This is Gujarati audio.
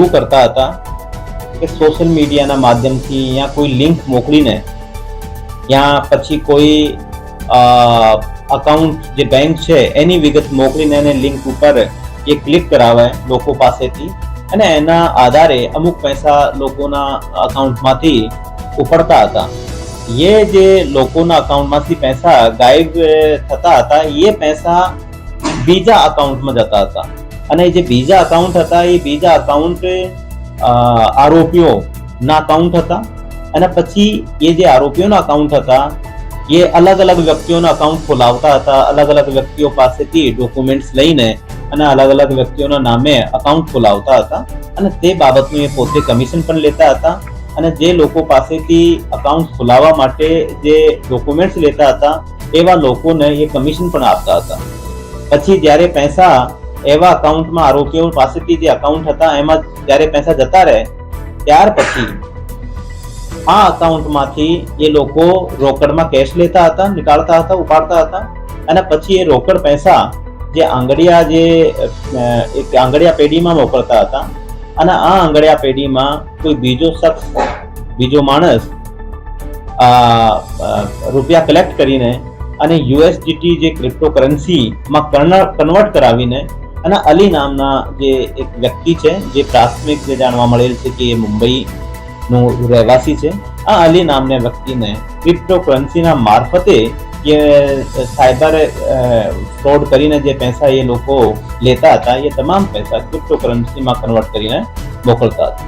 એવું કરતા હતા કે સોશિયલ મીડિયાના માધ્યમથી યા કોઈ લિંક મોકલીને યા પછી કોઈ અકાઉન્ટ જે બેંક છે એની વિગત મોકલીને એને લિંક ઉપર એ ક્લિક કરાવે લોકો પાસેથી અને એના આધારે અમુક પૈસા લોકોના અકાઉન્ટમાંથી ઉપડતા હતા. એ જે લોકોના અકાઉન્ટમાંથી પૈસા ગાયબ થતા હતા એ પૈસા બીજા અકાઉન્ટમાં જતા હતા અને જે બીજા અકાઉન્ટ હતા એ બીજા અકાઉન્ટ આરોપીઓના અકાઉન્ટ હતા અને પછી એ જે આરોપીઓના અકાઉન્ટ હતા એ અલગ અલગ વ્યક્તિઓના અકાઉન્ટ ખોલાવતા હતા, અલગ અલગ વ્યક્તિઓ પાસેથી ડોક્યુમેન્ટ્સ લઈને અને અલગ અલગ વ્યક્તિઓના નામે અકાઉન્ટ ખોલાવતા હતા અને તે બાબતનું એ પોતે કમિશન પણ લેતા હતા અને જે લોકો પાસેથી અકાઉન્ટ ખોલાવવા માટે જે ડોક્યુમેન્ટ્સ લેતા હતા એવા લોકોને એ કમિશન પણ આપતા હતા. પછી જ્યારે પૈસા એવા અકાઉન્ટમાં આરોપીઓ પાસેથી જે અકાઉન્ટ હતા એમાં જ્યારે પૈસા જતા રહે ત્યાર પછી આ અકાઉન્ટમાંથી એ લોકો રોકડમાં કેશ લેતા હતા, નીકાળતા હતા, ઉપાડતા હતા અને પછી એ રોકડ પૈસા જે આંગળિયા પેઢીમાં મોકલતા હતા અને આ આંગળિયા પેઢીમાં કોઈ બીજો માણસ રૂપિયા કલેક્ટ કરીને અને યુએસડીટી જે ક્રિપ્ટોકરન્સીમાં કન્વર્ટ કરાવીને અને અલી નામના જે એક વ્યક્તિ છે જે પ્રાથમિક જે જાણવા મળેલ છે કે એ મુંબઈનો રહેવાસી છે, આ અલી નામના વ્યક્તિને ક્રિપ્ટોકરન્સીના મારફતે જે સાયબર ફ્રોડ કરીને જે પૈસા એ લોકો લેતા હતા એ તમામ પૈસા ક્રિપ્ટોકરન્સીમાં કન્વર્ટ કરીને મોકલતા હતા.